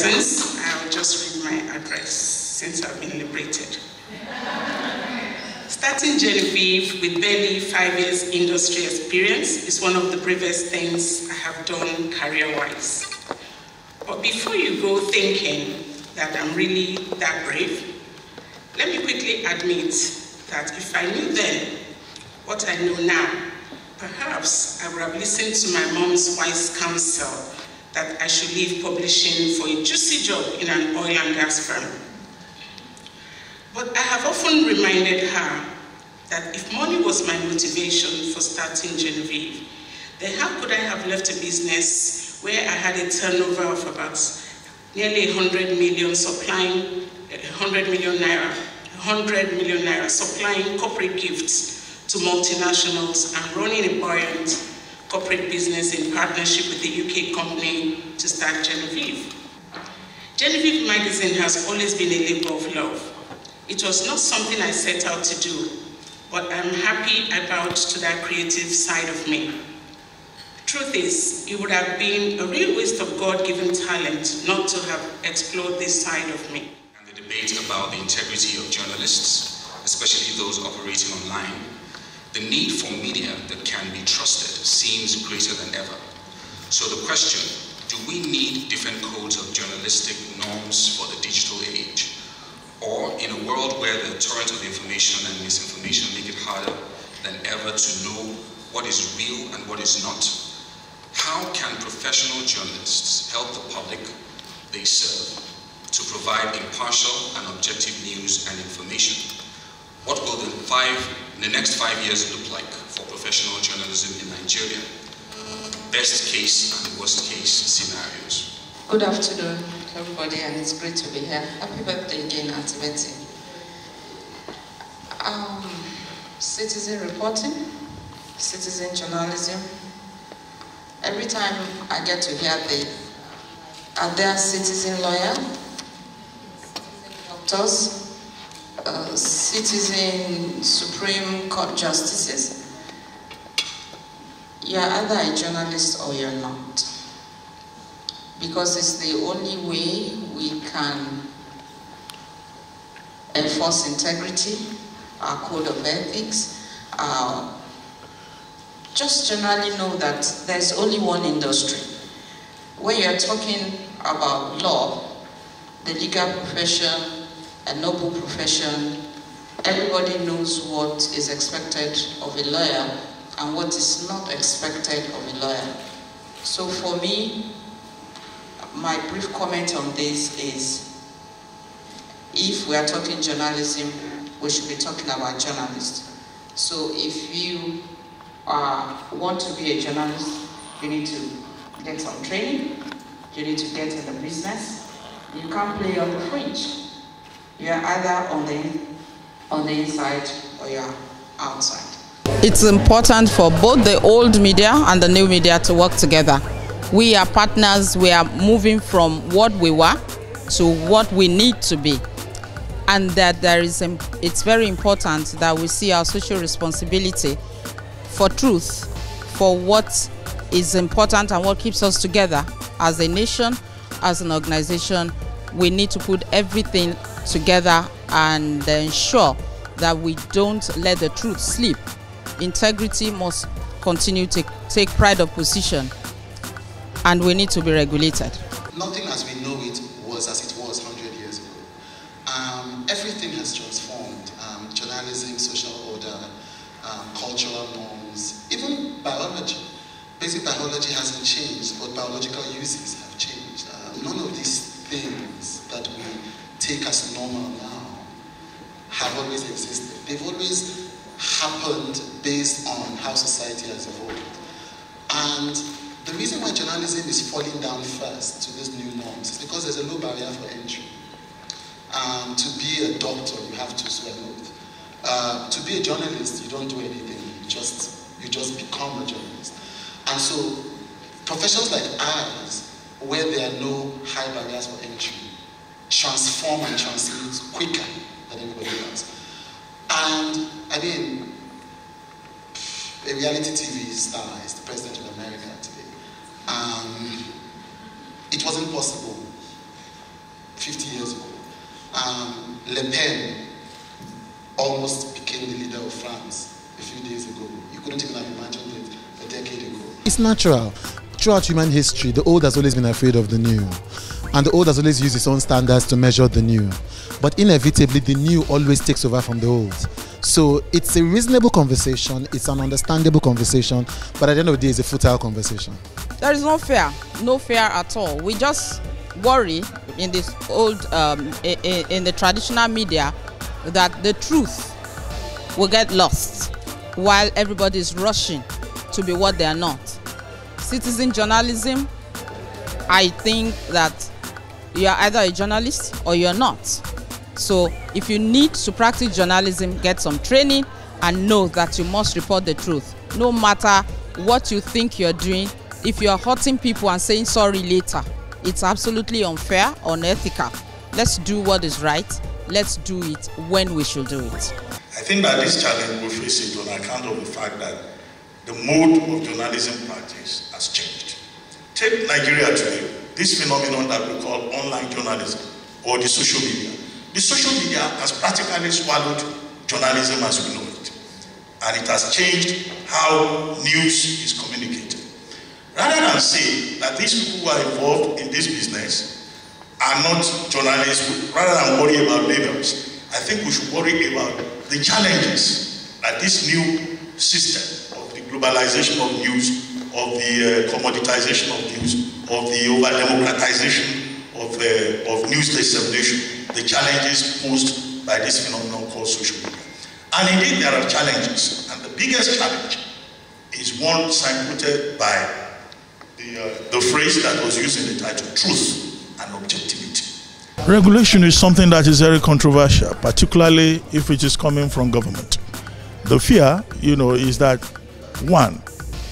presence. I'll just read my address since I've been liberated. Starting Genevieve with barely 5 years industry experience is one of the bravest things I have done career-wise. But before you go thinking that I'm really that brave, let me quickly admit that if I knew then what I know now, perhaps I would have listened to my mom's wise counsel that I should leave publishing for a juicy job in an oil and gas firm. But I have often reminded her that if money was my motivation for starting Genevieve, then how could I have left a business where I had a turnover of about nearly 100 million, supplying 100 million naira, supplying corporate gifts to multinationals and running a buoyant corporate business in partnership with the UK company to start Genevieve. Genevieve magazine has always been a labor of love. It was not something I set out to do, but I'm happy I bowed to that creative side of me. Truth is, it would have been a real waste of God-given talent not to have explored this side of me. And the debate about the integrity of journalists, especially those operating online, the need for media that can be trusted seems greater than ever. So the question, do we need different codes of journalistic norms for the digital age? Or in a world where the torrent of information and misinformation make it harder than ever to know what is real and what is not, how can professional journalists help the public they serve to provide impartial and objective news and information? What will the next 5 years look like for professional journalism in Nigeria? Best case and worst case scenarios. Good afternoon, everybody, and it's great to be here. Happy birthday again, Auntie Betty. Citizen reporting, citizen journalism. Every time I get to hear are there citizen lawyer, doctors, citizen Supreme Court justices, you're either a journalist or you're not. Because it's the only way we can enforce integrity, our code of ethics, just generally know that there's only one industry. When you're talking about law, the legal profession, a noble profession, everybody knows what is expected of a lawyer and what is not expected of a lawyer. So for me, my brief comment on this is, if we are talking journalism, we should be talking about journalists. So if you want to be a journalist, you need to get some training, you need to get in the business. You can't play on the fringe. You're either on the inside or you're outside. It's important for both the old media and the new media to work together. We are partners. We are moving from what we were to what we need to be. And that it's very important that we see our social responsibility for truth, for what is important and what keeps us together as a nation, as an organization. We need to put everything together and ensure that we don't let the truth slip. Integrity must continue to take pride of position, and we need to be regulated. Nothing as we know it was as it was 100 years ago. Everything has transformed. Journalism, social order, cultural norms, even biology. Basic biology hasn't changed, but biological uses have changed. None of these things that we take as normal now have always existed. They've always happened based on how society has evolved. And the reason why journalism is falling down first to these new norms is because there's a low barrier for entry. To be a doctor, you have to swear an oath. To be a journalist, you don't do anything. You just become a journalist. And so, professions like ours, where there are no high barriers for entry, transform and translate quicker than everybody else. And I mean, a reality TV star is the president of America today. It wasn't possible Le Pen almost became the leader of France a few days ago. You couldn't even have imagined it a decade ago. It's natural. Throughout human history, the old has always been afraid of the new. And the old has always used its own standards to measure the new. But inevitably, the new always takes over from the old. So it's a reasonable conversation, it's an understandable conversation, but at the end of the day, it's a futile conversation. There is no fear at all. We just worry in this old, in the traditional media, that the truth will get lost while everybody is rushing to be what they are not. Citizen journalism, I think that you are either a journalist or you're not. So if you need to practice journalism, get some training and know that you must report the truth. No matter what you think you're doing, if you're hurting people and saying sorry later, it's absolutely unfair, unethical. Let's do what is right. Let's do it when we should do it. I think that this challenge will face it on account of the fact that the mode of journalism practice has changed. Take Nigeria today, this phenomenon that we call online journalism or the social media. The social media has practically swallowed journalism as we know it. And it has changed how news is communicated. Rather than say that these people who are involved in this business are not journalists, rather than worry about labels, I think we should worry about the challenges that this new system of the globalization of news, of the commoditization of news, of the over-democratization of news dissemination, the challenges posed by this phenomenon called social media. And indeed there are challenges, and the biggest challenge is one signposted by the phrase that was used in the title, truth and objectivity. Regulation is something that is very controversial, particularly if it is coming from government. The fear, is that, one,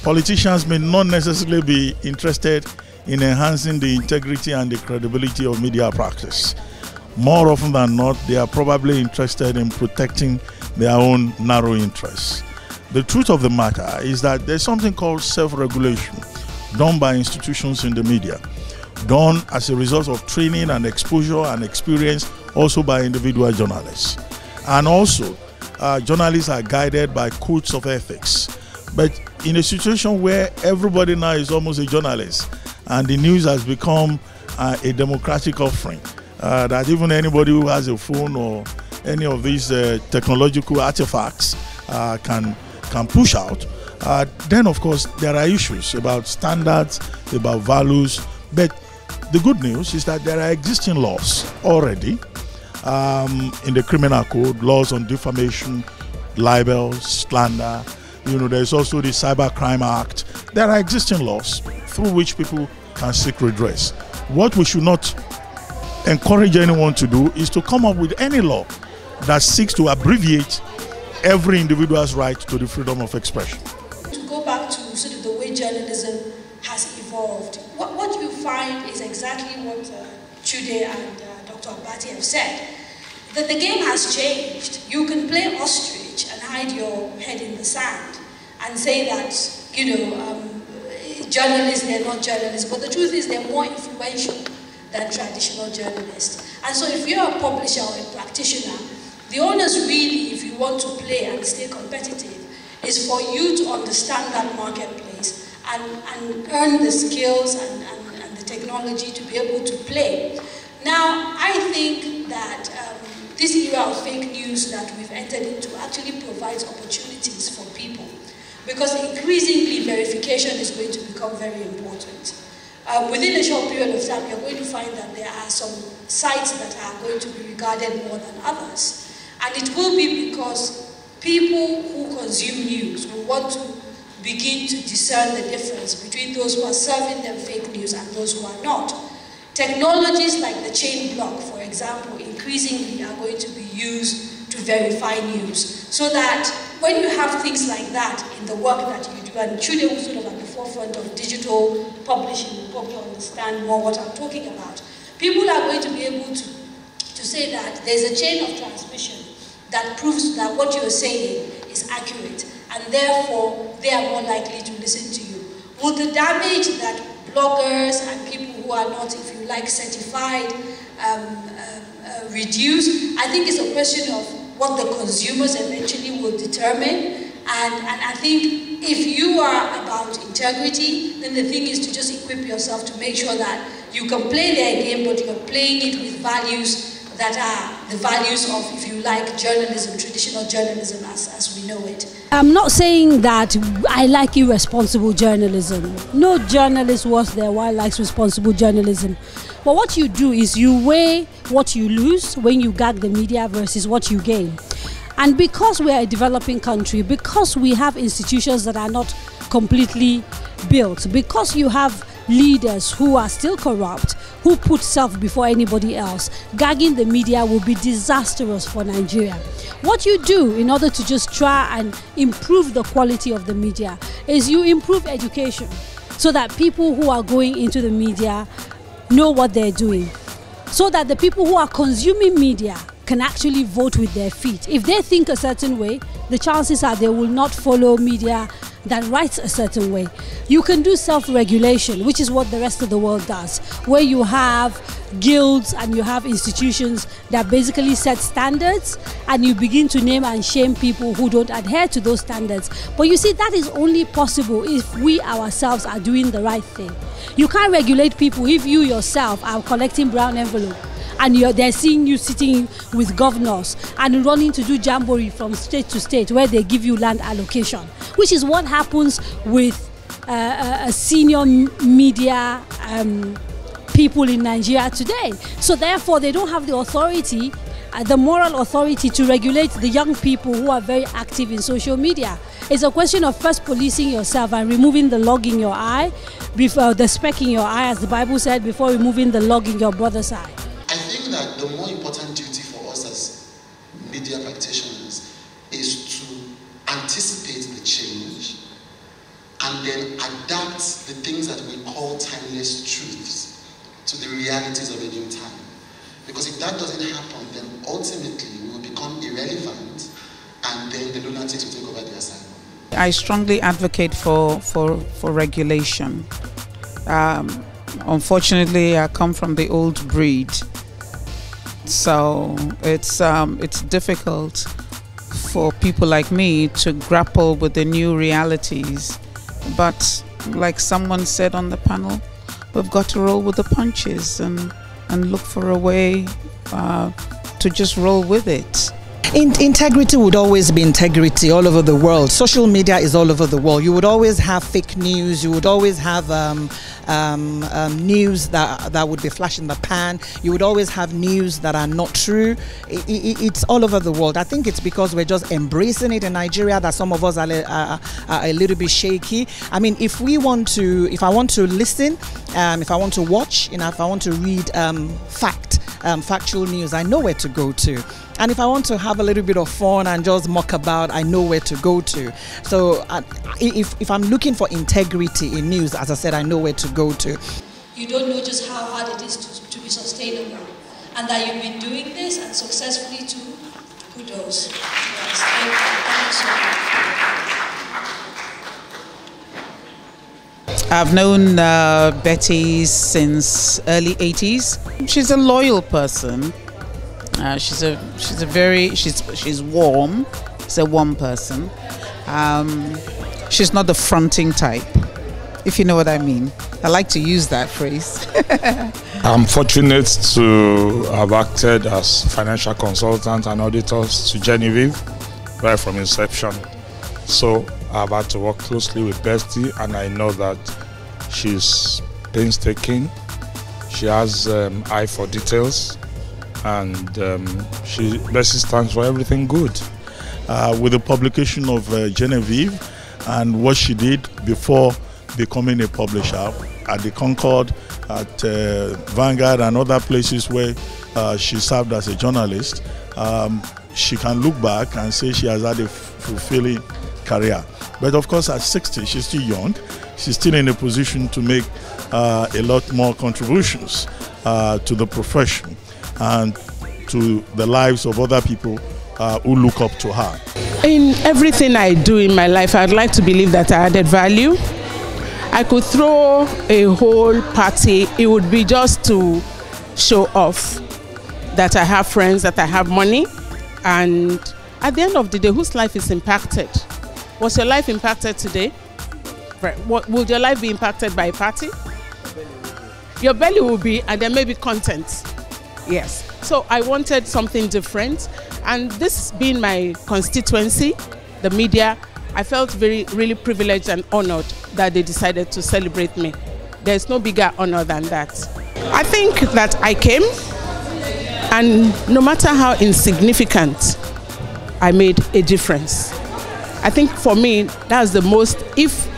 politicians may not necessarily be interested in enhancing the integrity and the credibility of media practice. More often than not, they are probably interested in protecting their own narrow interests. The truth of the matter is that there's something called self-regulation done by institutions in the media, done as a result of training and exposure and experience also by individual journalists. And also, journalists are guided by codes of ethics. But in a situation where everybody now is almost a journalist and the news has become a democratic offering, that even anybody who has a phone or any of these technological artifacts can push out, then of course there are issues about standards, about values. But the good news is that there are existing laws already in the criminal code, laws on defamation, libel, slander. There's also the Cybercrime Act. There are existing laws through which people can seek redress. What we should not encourage anyone to do is to come up with any law that seeks to abbreviate every individual's right to the freedom of expression. To go back to sort of the way journalism has evolved, what you find is exactly what Chude and Dr. Abati have said, that the game has changed. You can play ostrich and hide your head in the sand and say that, journalists, they're not journalists, but the truth is they're more influential than traditional journalists. And so if you're a publisher or a practitioner, the onus really, if you want to play and stay competitive, is for you to understand that marketplace and earn the skills and the technology to be able to play. Now, I think that this era of fake news that we've entered into actually provides opportunities for people, because increasingly verification is going to become very important. Within a short period of time, you're going to find that there are some sites that are going to be regarded more than others. And it will be because people who consume news will want to begin to discern the difference between those who are serving them fake news and those who are not. Technologies like the chain block, for example, increasingly are going to be used to verify news, so that when you have things like that in the work that you do, and Chude was sort of at the forefront of digital publishing, you probably understand more what I'm talking about. People are going to be able to say that there's a chain of transmission that proves that what you're saying is accurate, and therefore they are more likely to listen to you. Will the damage that bloggers and people who who are not, if you like, certified, reduced. I think it's a question of what the consumers eventually will determine. And I think if you are about integrity, then the thing is to just equip yourself to make sure that you can play their game, but you're playing it with values that are the values of, if you like, journalism, traditional journalism as we know it. I'm not saying that I like irresponsible journalism. No journalist worth their while likes responsible journalism. But what you do is you weigh what you lose when you gag the media versus what you gain. And because we are a developing country, because we have institutions that are not completely built, because you have leaders who are still corrupt, who put self before anybody else, gagging the media will be disastrous for Nigeria. What you do in order to just try and improve the quality of the media is you improve education so that people who are going into the media know what they're doing, so that the people who are consuming media can actually vote with their feet. If they think a certain way, the chances are they will not follow media that writes a certain way. You can do self-regulation, which is what the rest of the world does, where you have guilds and you have institutions that basically set standards, and you begin to name and shame people who don't adhere to those standards. But you see, that is only possible if we ourselves are doing the right thing. You can't regulate people if you yourself are collecting brown envelope and they're seeing you sitting with governors and running to do jamboree from state to state where they give you land allocation, which is what happens with senior media people in Nigeria today. So therefore, they don't have the authority, the moral authority to regulate the young people who are very active in social media. It's a question of first policing yourself and removing the log in your eye, before the speck in your eye, as the Bible said, before removing the log in your brother's eye. I think that the more important duty for us as media practitioners is to anticipate the change and then adapt the things that we call timeless truths to the realities of a new time. Because if that doesn't happen, then ultimately we will become irrelevant, and then the lunatics will take over the assignment. I strongly advocate for regulation. Unfortunately, I come from the old breed, so it's difficult for people like me to grapple with the new realities. But like someone said on the panel, we've got to roll with the punches and look for a way to just roll with it. Integrity would always be integrity all over the world. Social media is all over the world. You would always have fake news. You would always have news that would be flash in the pan. You would always have news that are not true. It's all over the world. I think it's because we're just embracing it in Nigeria that some of us are a little bit shaky. I mean, if I want to listen, if I want to watch, if I want to read factual news, I know where to go to. And if I want to have a little bit of fun and just muck about, I know where to go to. So if I'm looking for integrity in news, as I said, I know where to go to. You don't know just how hard it is to be sustainable. And that you've been doing this and successfully too, kudos. Yes, thank you so much. I've known Betty since early 80s. She's a loyal person. She's warm. She's a warm person. She's not the fronting type, if you know what I mean. I like to use that phrase. I'm fortunate to have acted as financial consultant and auditors to Genevieve right from inception. So I've had to work closely with Bestie, and I know that she's painstaking. She has eye for details, and Bessie stands for everything good. With the publication of Genevieve and what she did before becoming a publisher at the Concord, at Vanguard and other places where she served as a journalist, she can look back and say she has had a fulfilling career. But of course at 60, she's still young. She's still in a position to make a lot more contributions to the profession and to the lives of other people who look up to her. In everything I do in my life, I'd like to believe that I added value. I could throw a whole party, it would be just to show off that I have friends, that I have money, and at the end of the day, whose life is impacted? Was your life impacted today? Would your life be impacted by a party? Your belly will be, and there may be content. Yes. So I wanted something different, and this being my constituency, the media, I felt really privileged and honored that they decided to celebrate me. There's no bigger honor than that. I think that I came, and no matter how insignificant, I made a difference. I think for me, that's the most, if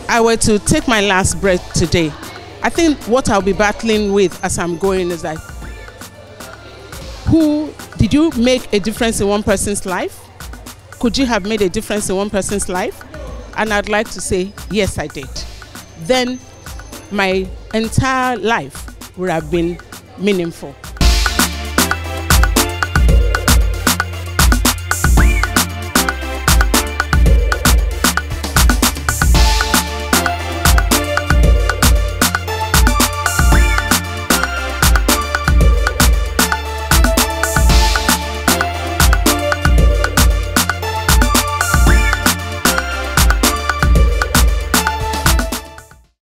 I were to take my last breath today, I think what I'll be battling with as I'm going is like, did you make a difference in one person's life? Could you have made a difference in one person's life? And I'd like to say, yes, I did. Then my entire life would have been meaningful.